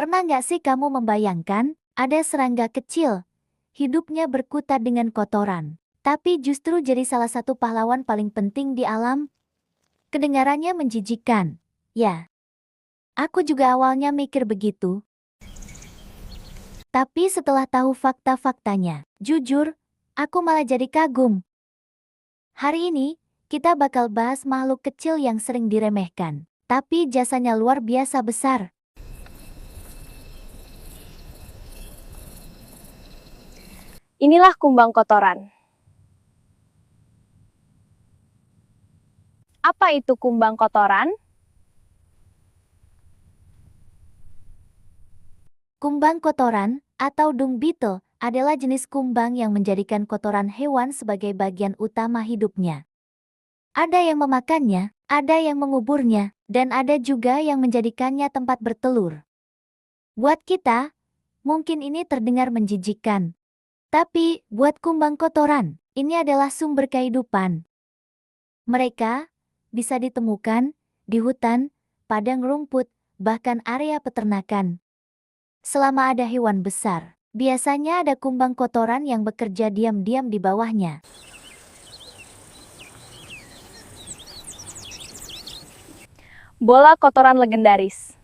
Pernah nggak sih kamu membayangkan, ada serangga kecil, hidupnya berkutat dengan kotoran, tapi justru jadi salah satu pahlawan paling penting di alam? Kedengarannya menjijikkan. Ya, aku juga awalnya mikir begitu. Tapi setelah tahu fakta-faktanya, jujur, aku malah jadi kagum. Hari ini, kita bakal bahas makhluk kecil yang sering diremehkan, tapi jasanya luar biasa besar. Inilah kumbang kotoran. Apa itu kumbang kotoran? Kumbang kotoran, atau dung beetle, adalah jenis kumbang yang menjadikan kotoran hewan sebagai bagian utama hidupnya. Ada yang memakannya, ada yang menguburnya, dan ada juga yang menjadikannya tempat bertelur. Buat kita, mungkin ini terdengar menjijikkan. Tapi, buat kumbang kotoran, ini adalah sumber kehidupan. Mereka bisa ditemukan di hutan, padang rumput, bahkan area peternakan. Selama ada hewan besar, biasanya ada kumbang kotoran yang bekerja diam-diam di bawahnya. Bola kotoran legendaris.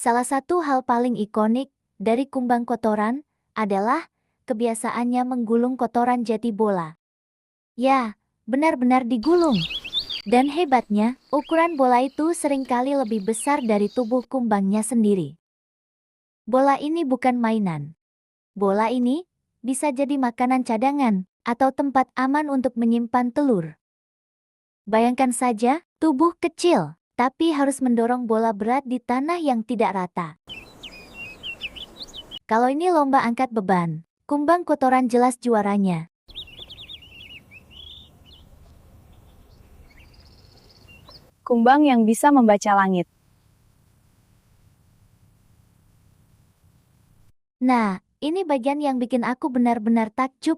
Salah satu hal paling ikonik dari kumbang kotoran adalah kebiasaannya menggulung kotoran jadi bola. Ya, benar-benar digulung. Dan hebatnya, ukuran bola itu seringkali lebih besar dari tubuh kumbangnya sendiri. Bola ini bukan mainan. Bola ini bisa jadi makanan cadangan atau tempat aman untuk menyimpan telur. Bayangkan saja, tubuh kecil, tapi harus mendorong bola berat di tanah yang tidak rata. Kalau ini lomba angkat beban, kumbang kotoran jelas juaranya. Kumbang yang bisa membaca langit. Nah, ini bagian yang bikin aku benar-benar takjub.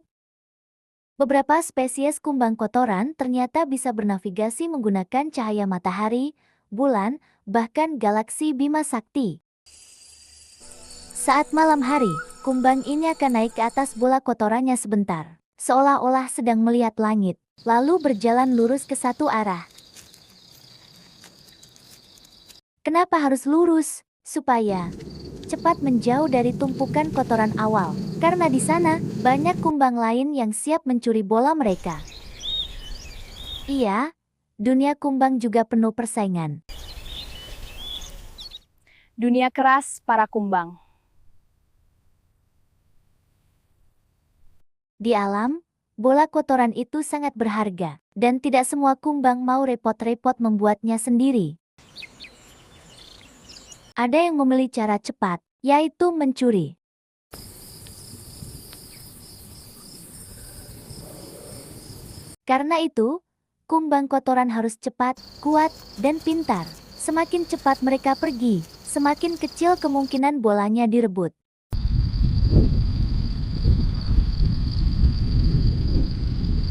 Beberapa spesies kumbang kotoran ternyata bisa bernavigasi menggunakan cahaya matahari, bulan, bahkan galaksi Bima Sakti. Saat malam hari, kumbang ini akan naik ke atas bola kotorannya sebentar, seolah-olah sedang melihat langit, lalu berjalan lurus ke satu arah. Kenapa harus lurus? Supaya cepat menjauh dari tumpukan kotoran awal, karena di sana banyak kumbang lain yang siap mencuri bola mereka. Iya, dunia kumbang juga penuh persaingan. Dunia keras para kumbang. Di alam, bola kotoran itu sangat berharga, dan tidak semua kumbang mau repot-repot membuatnya sendiri. Ada yang memilih cara cepat, yaitu mencuri. Karena itu, kumbang kotoran harus cepat, kuat, dan pintar. Semakin cepat mereka pergi, semakin kecil kemungkinan bolanya direbut.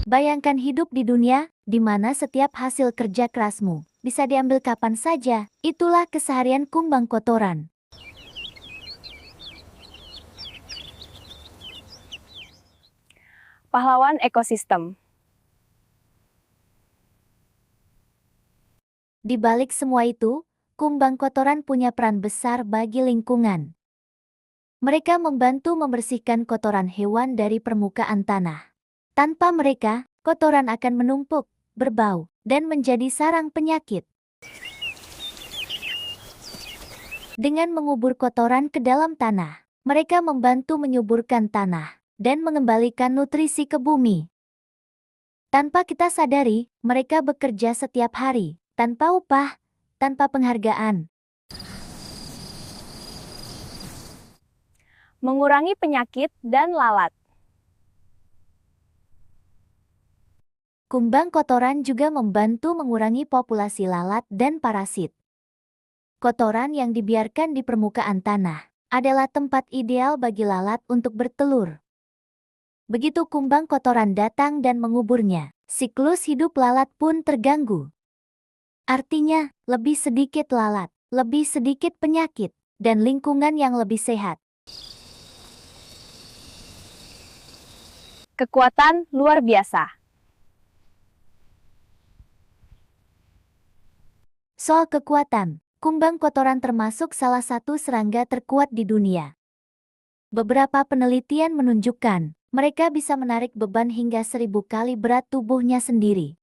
Bayangkan hidup di dunia, di mana setiap hasil kerja kerasmu bisa diambil kapan saja. Itulah keseharian kumbang kotoran. Pahlawan ekosistem. Di balik semua itu, kumbang kotoran punya peran besar bagi lingkungan. Mereka membantu membersihkan kotoran hewan dari permukaan tanah. Tanpa mereka, kotoran akan menumpuk, berbau, dan menjadi sarang penyakit. Dengan mengubur kotoran ke dalam tanah, mereka membantu menyuburkan tanah dan mengembalikan nutrisi ke bumi. Tanpa kita sadari, mereka bekerja setiap hari, tanpa upah, tanpa penghargaan. Mengurangi penyakit dan lalat. Kumbang kotoran juga membantu mengurangi populasi lalat dan parasit. Kotoran yang dibiarkan di permukaan tanah adalah tempat ideal bagi lalat untuk bertelur. Begitu kumbang kotoran datang dan menguburnya, siklus hidup lalat pun terganggu. Artinya, lebih sedikit lalat, lebih sedikit penyakit, dan lingkungan yang lebih sehat. Kekuatan luar biasa. Soal kekuatan, kumbang kotoran termasuk salah satu serangga terkuat di dunia. Beberapa penelitian menunjukkan, mereka bisa menarik beban hingga 1000 kali berat tubuhnya sendiri.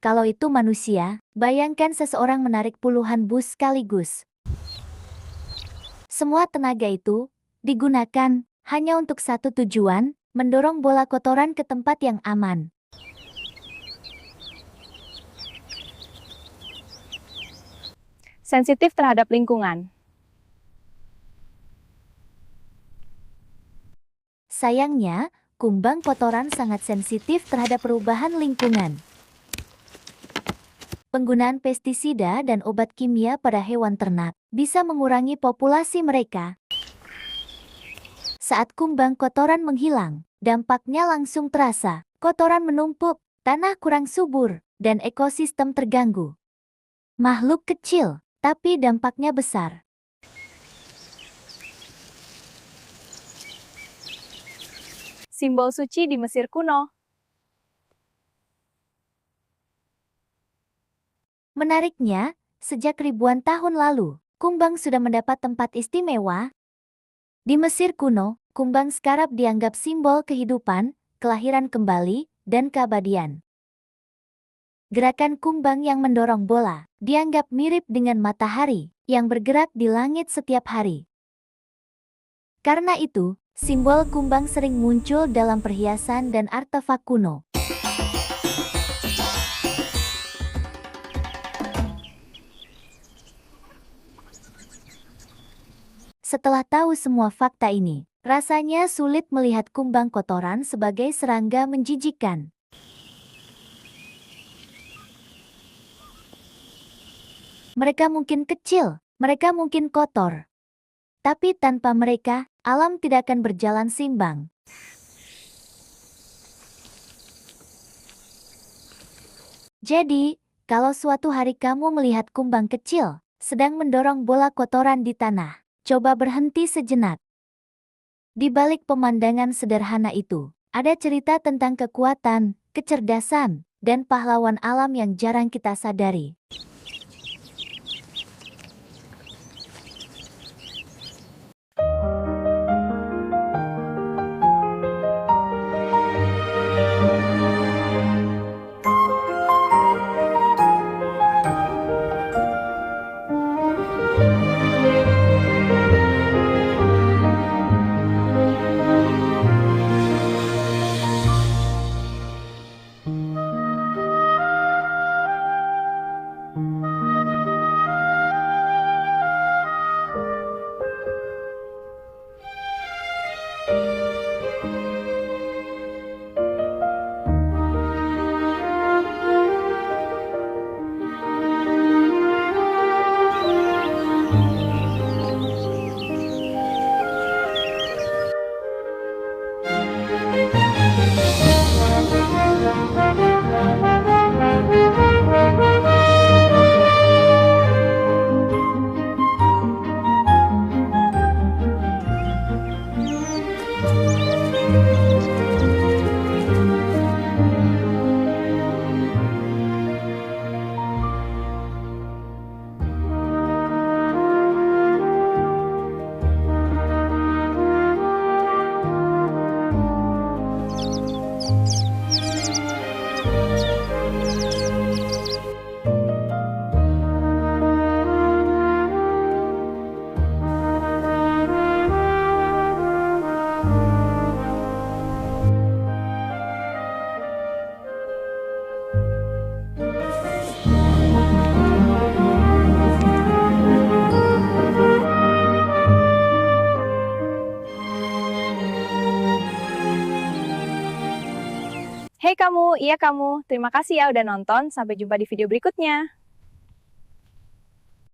Kalau itu manusia, bayangkan seseorang menarik puluhan bus sekaligus. Semua tenaga itu digunakan hanya untuk satu tujuan, mendorong bola kotoran ke tempat yang aman. Sensitif terhadap lingkungan. Sayangnya, kumbang kotoran sangat sensitif terhadap perubahan lingkungan. Penggunaan pestisida dan obat kimia pada hewan ternak bisa mengurangi populasi mereka. Saat kumbang kotoran menghilang, dampaknya langsung terasa. Kotoran menumpuk, tanah kurang subur, dan ekosistem terganggu. Makhluk kecil, tapi dampaknya besar. Simbol suci di Mesir kuno. Menariknya, sejak ribuan tahun lalu, kumbang sudah mendapat tempat istimewa. Di Mesir kuno, kumbang skarab dianggap simbol kehidupan, kelahiran kembali, dan keabadian. Gerakan kumbang yang mendorong bola dianggap mirip dengan matahari yang bergerak di langit setiap hari. Karena itu, simbol kumbang sering muncul dalam perhiasan dan artefak kuno. Setelah tahu semua fakta ini, rasanya sulit melihat kumbang kotoran sebagai serangga menjijikkan. Mereka mungkin kecil, mereka mungkin kotor. Tapi tanpa mereka, alam tidak akan berjalan seimbang. Jadi, kalau suatu hari kamu melihat kumbang kecil sedang mendorong bola kotoran di tanah, coba berhenti sejenak. Di balik pemandangan sederhana itu, ada cerita tentang kekuatan, kecerdasan, dan pahlawan alam yang jarang kita sadari. Hei kamu, iya kamu, terima kasih ya udah nonton, sampai jumpa di video berikutnya.